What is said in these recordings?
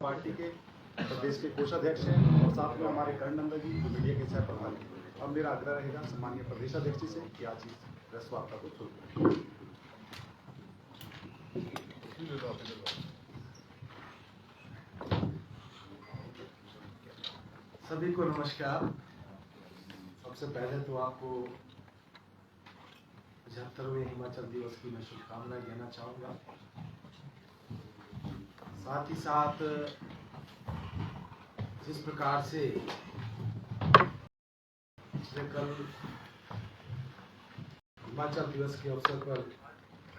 Party के प्रदेश के कोषाध्यक्ष हैं और साथ में हमारे कर्ण नंदा जी जो मीडिया के सह प्रभारी हैं। अब मेरा आग्रह रहेगा सम्मानीय प्रदेशाध्यक्ष जी से कि आज इस प्रेस वार्ता को शुरू करें। सभी को नमस्कार। सबसे पहले तो आपको 75वें हिमाचल दिवस की मैं शुभकामनाएं देना चाहूँगा। साथ ही साथ जिस प्रकार से पिछले कल हिमाचल दिवस के अवसर पर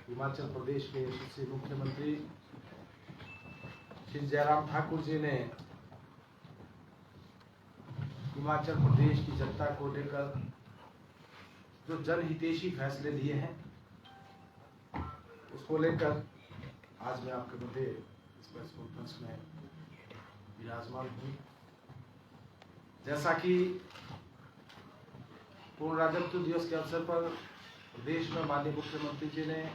हिमाचल प्रदेश के यशस्वी मुख्यमंत्री श्री जयराम ठाकुर जी ने हिमाचल प्रदेश की जनता को लेकर जो जनहितैषी फैसले लिए हैं उसको लेकर आज मैं आपके मध्य इस प्रेस कॉन्फ्रेंस में विराजमान हूँ। जैसा कि पूर्ण राज्यत्व दिवस के अवसर पर प्रदेश में माननीय मुख्यमंत्री जी ने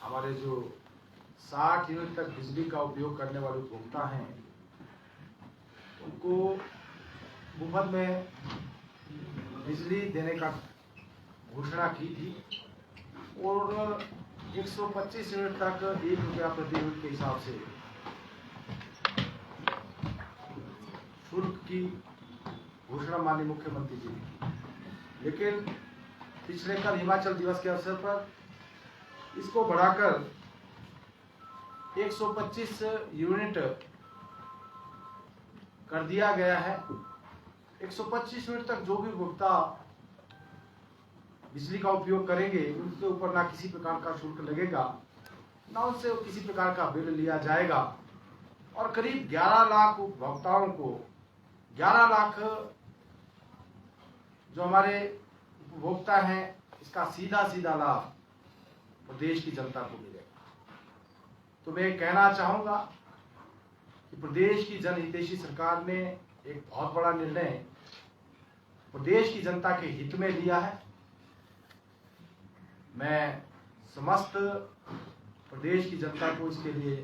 हमारे जो 60 यूनिट तक बिजली का उपयोग करने वाले उपभोक्ता हैं उनको मुफ्त में बिजली देने का घोषणा की थी और 125 यूनिट तक ₹1 प्रति यूनिट के हिसाब से शुल्क की घोषणा माननीय मुख्यमंत्री जी ने। लेकिन पिछले कल हिमाचल दिवस के अवसर पर इसको बढ़ाकर 125 यूनिट कर दिया गया है। 125 यूनिट तक जो भी उपभोक्ता बिजली का उपयोग करेंगे उनके ऊपर ना किसी प्रकार का शुल्क लगेगा, ना उनसे किसी प्रकार का बिल लिया जाएगा और करीब 11 लाख उपभोक्ताओं को 11 लाख जो हमारे उपभोक्ता हैं इसका सीधा सीधा लाभ प्रदेश की जनता को मिलेगा। तो मैं कहना चाहूंगा कि प्रदेश की जनहितैषी सरकार ने एक बहुत बड़ा निर्णय प्रदेश की जनता के हित में लिया है। मैं समस्त प्रदेश की जनता को इसके लिए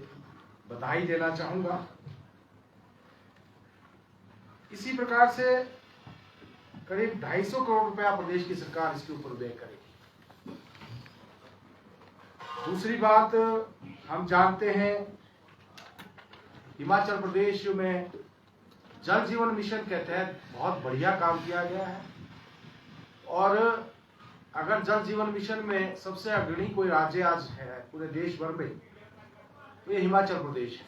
बधाई देना चाहूंगा। इसी प्रकार से करीब 250 करोड़ रुपया प्रदेश की सरकार इसके ऊपर व्यय करेगी। दूसरी बात, हम जानते हैं हिमाचल प्रदेश में जल जीवन मिशन के तहत बहुत बढ़िया काम किया गया है और अगर जल जीवन मिशन में सबसे अग्रणी कोई राज्य आज है पूरे देश भर में तो ये हिमाचल प्रदेश है।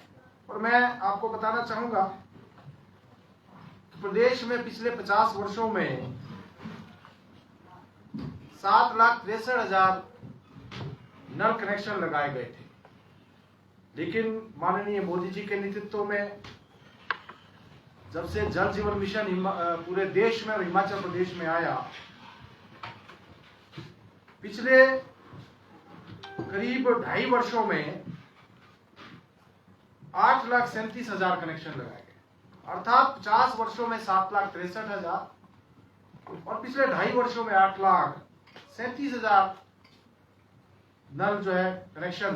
और मैं आपको बताना चाहूंगा कि प्रदेश में पिछले 50 वर्षों में 7,63,000 नल कनेक्शन लगाए गए थे। लेकिन माननीय मोदी जी के नेतृत्व में जब से जल जीवन मिशन पूरे देश में और हिमाचल प्रदेश में आया, पिछले करीब 2.5 वर्षों में 8,37,000 कनेक्शन लगाए गए, अर्थात 50 वर्षों में 7,63,000 और पिछले 2.5 वर्षों में 8,37,000 नल जो है कनेक्शन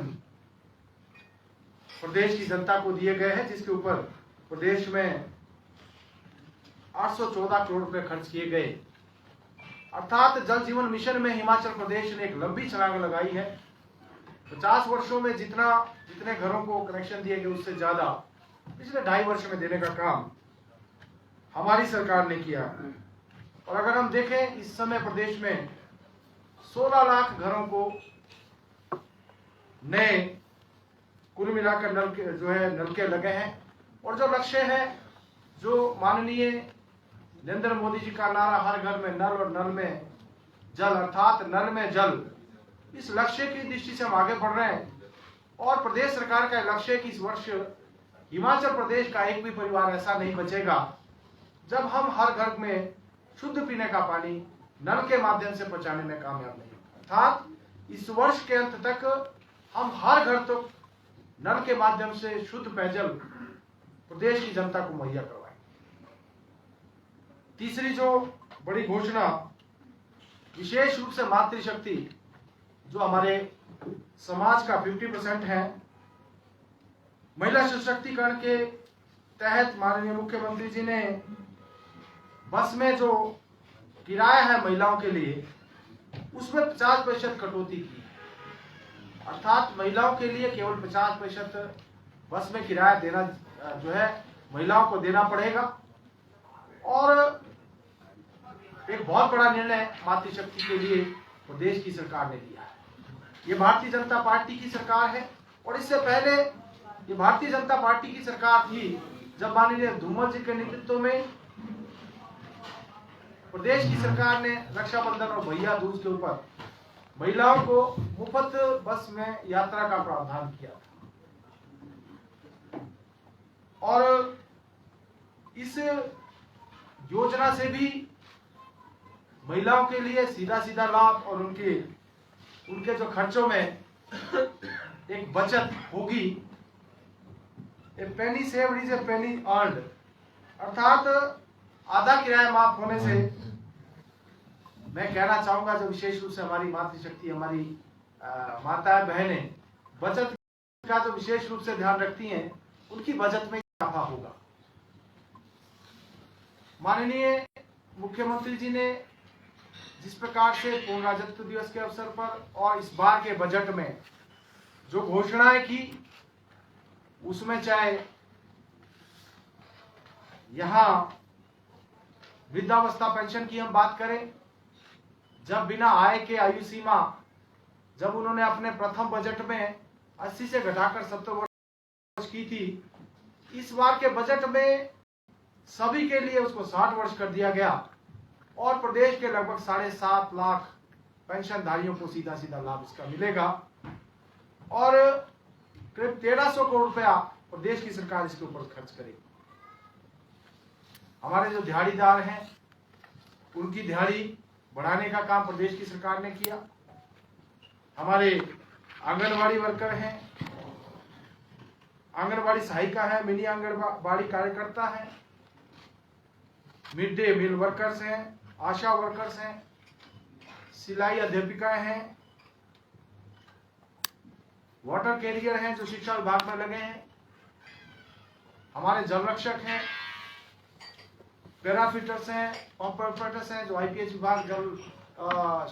प्रदेश की जनता को दिए गए हैं, जिसके ऊपर प्रदेश में 814 करोड़ रुपए खर्च किए गए। अर्थात जल जीवन मिशन में हिमाचल प्रदेश ने एक लंबी छलांग लगाई है। 50 वर्षों में जितने घरों को कनेक्शन दिए गए उससे ज्यादा पिछले 2.5 वर्ष में देने का काम हमारी सरकार ने किया। और अगर हम देखें इस समय प्रदेश में 16 लाख घरों को नए कुल मिलाकर नलके लगे हैं और जो लक्ष्य है जो माननीय नरेंद्र मोदी जी का नारा हर घर में नल और नल में जल अर्थात नल में जल, इस लक्ष्य की दृष्टि से हम आगे बढ़ रहे हैं। और प्रदेश सरकार का लक्ष्य है कि इस वर्ष हिमाचल प्रदेश का एक भी परिवार ऐसा नहीं बचेगा जब हम हर घर में शुद्ध पीने का पानी नल के माध्यम से पहुंचाने में कामयाब नहीं। अर्थात इस वर्ष के अंत तक हम हर घर तक नल के माध्यम से शुद्ध पेयजल प्रदेश की जनता को मुहैया करवाएं। तीसरी जो बड़ी घोषणा विशेष रूप से मातृशक्ति जो हमारे समाज का 50% है महिला सशक्तिकरण के तहत माननीय मुख्यमंत्री जी ने बस में जो किराया है महिलाओं के लिए उसमें 50% कटौती की, अर्थात महिलाओं के लिए केवल 50% बस में किराया देना जो है महिलाओं को देना पड़ेगा। और एक बहुत बड़ा निर्णय मातृशक्ति के लिए प्रदेश की सरकार ने लिया है। ये भारतीय जनता पार्टी की सरकार है और इससे पहले ये भारतीय जनता पार्टी की सरकार थी जब माननीय धूमल जी के नेतृत्व में प्रदेश की सरकार ने रक्षाबंधन और भैया दूज के ऊपर महिलाओं को मुफ्त बस में यात्रा का प्रावधान किया था। और इस योजना से भी महिलाओं के लिए सीधा सीधा लाभ और उनके जो खर्चों में एक बचत होगी। A penny saved is a penny earned, अर्थात आधा किराया माफ होने से मैं कहना चाहूंगा जो विशेष रूप से हमारी मातृशक्ति, हमारी माताएं बहनें बचत का जो विशेष रूप से ध्यान रखती हैं, उनकी बचत में इजाफा होगा। माननीय मुख्यमंत्री जी ने जिस प्रकार से पूर्ण राज्यत्व दिवस के अवसर पर और इस बार के बजट में जो घोषणाएं की, उसमें चाहे यहां वृद्धावस्था पेंशन की हम बात करें, जब बिना आय के आयु सीमा जब उन्होंने अपने प्रथम बजट में 80 से घटाकर 70 वर्ष की थी, इस बार के बजट में सभी के लिए उसको 60 वर्ष कर दिया गया और प्रदेश के लगभग 7.5 लाख पेंशनधारियों को सीधा सीधा लाभ इसका मिलेगा और करीब 1300 करोड़ रुपया प्रदेश की सरकार इसके ऊपर खर्च करेगी। हमारे जो दिहाड़ीदार हैं उनकी दिहाड़ी बढ़ाने का काम प्रदेश की सरकार ने किया। हमारे आंगनवाड़ी वर्कर हैं, आंगनवाड़ी सहायिका है, मिनी आंगनवाड़ी कार्यकर्ता है, मिड डे मील वर्कर्स हैं, आशा वर्कर्स हैं, सिलाई अध्यापिकाएं हैं, वाटर कैरियर हैं जो शिक्षा विभाग में लगे हैं, हमारे जल रक्षक हैं, पैराफिटर्स हैं, पंप ऑपरेटर्स हैं जो आईपीएच विभाग जल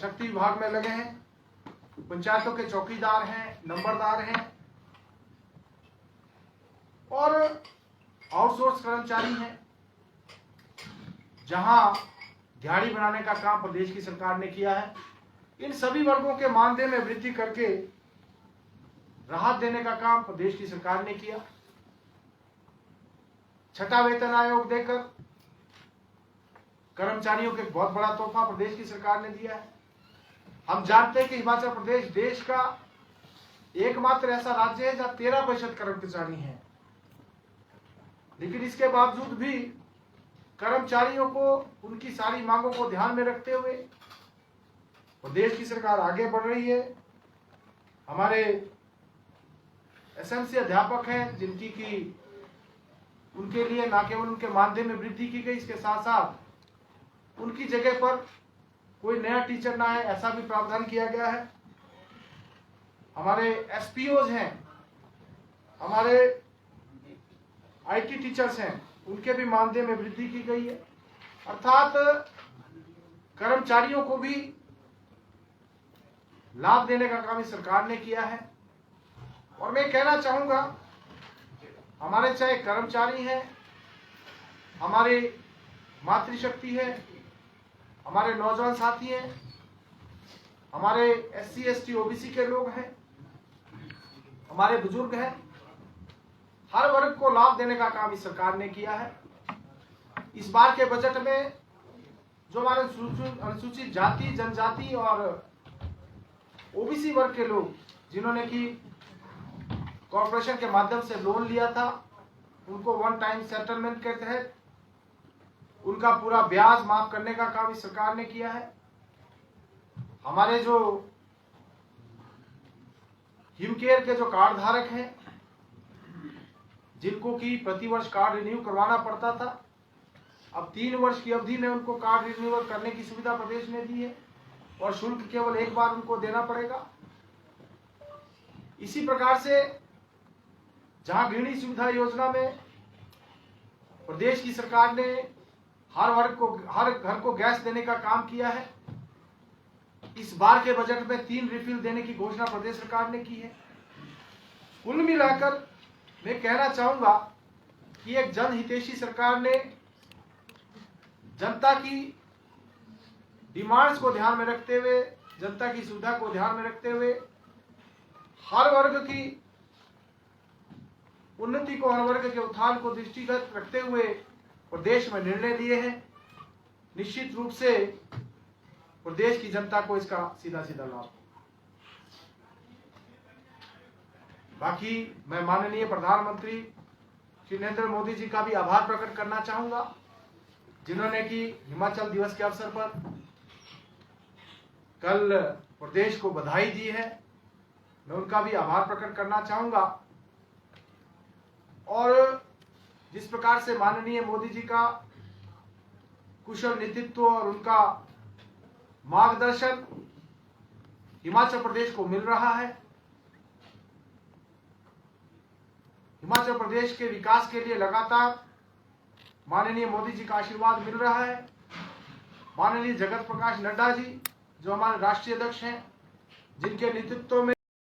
शक्ति विभाग में लगे हैं, पंचायतों के चौकीदार हैं, नंबरदार हैं और आउटसोर्स कर्मचारी हैं। जहां दिहाड़ी बनाने का काम प्रदेश की सरकार ने किया है, इन सभी वर्गों के मानदेय में वृद्धि करके राहत देने का काम प्रदेश की सरकार ने किया। छठा वेतन आयोग देकर कर्मचारियों को एक बहुत बड़ा तोहफा प्रदेश की सरकार ने दिया है। हम जानते हैं कि हिमाचल प्रदेश देश का एकमात्र ऐसा राज्य है जहां 13% कर्मचारी हैं, लेकिन इसके बावजूद भी कर्मचारियों को उनकी सारी मांगों को ध्यान में रखते हुए प्रदेश की सरकार आगे बढ़ रही है। हमारे एसएमसी अध्यापक हैं जिनकी की उनके लिए न केवल उनके मानदेय में वृद्धि की गई, इसके साथ साथ उनकी जगह पर कोई नया टीचर ना है ऐसा भी प्रावधान किया गया है। हमारे एसपीओज हैं, हमारे आईटी टीचर्स हैं, उनके भी मानदेय में वृद्धि की गई है। अर्थात कर्मचारियों को भी लाभ देने का काम इस सरकार ने किया है। और मैं कहना चाहूंगा, हमारे चाहे कर्मचारी हैं, हमारे मातृशक्ति है, हमारे नौजवान साथी हैं, हमारे एससी एसटी ओबीसी के लोग हैं, हमारे बुजुर्ग हैं, हर वर्ग को लाभ देने का काम इस सरकार ने किया है। इस बार के बजट में जो हमारे अनुसूचित जाति, जनजाति और ओबीसी वर्ग के लोग जिन्होंने की कॉर्पोरेशन के माध्यम से लोन लिया था, उनको वन टाइम सेटलमेंट के तहत उनका पूरा ब्याज माफ करने का काम इस सरकार ने किया है। हमारे जो हिमकेयर के जो कार्ड धारक हैं, जिनको की प्रतिवर्ष कार्ड रिन्यू करवाना पड़ता था, अब 3 वर्ष की अवधि में उनको कार्ड रिन्यूअल करने की सुविधा प्रदेश ने दी है और शुल्क केवल एक बार उनको देना पड़ेगा। इसी प्रकार से जहां गृहिणी सुविधा योजना में प्रदेश की सरकार ने हर घर को गैस देने का काम किया है। इस बार के बजट में 3 रिफिल देने की घोषणा प्रदेश सरकार ने की है। कुल मिलाकर मैं कहना चाहूंगा कि एक जनहितैषी सरकार ने जनता की डिमांड्स को ध्यान में रखते हुए, जनता की सुविधा को ध्यान में रखते हुए, हर वर्ग की उन्नति को, हर वर्ग के उत्थान को दृष्टिगत रखते हुए प्रदेश में निर्णय लिए हैं। निश्चित रूप से प्रदेश की जनता को इसका सीधा सीधा लाभ होगा। बाकी मैं माननीय प्रधानमंत्री श्री नरेंद्र मोदी जी का भी आभार प्रकट करना चाहूंगा, जिन्होंने कि हिमाचल दिवस के अवसर पर कल प्रदेश को बधाई दी है। मैं उनका भी आभार प्रकट करना चाहूंगा। और जिस प्रकार से माननीय मोदी जी का कुशल नेतृत्व और उनका मार्गदर्शन हिमाचल प्रदेश को मिल रहा है, हिमाचल प्रदेश के विकास के लिए लगातार माननीय मोदी जी का आशीर्वाद मिल रहा है। माननीय जगत प्रकाश नड्डा जी जो हमारे राष्ट्रीय अध्यक्ष हैं, जिनके नेतृत्व में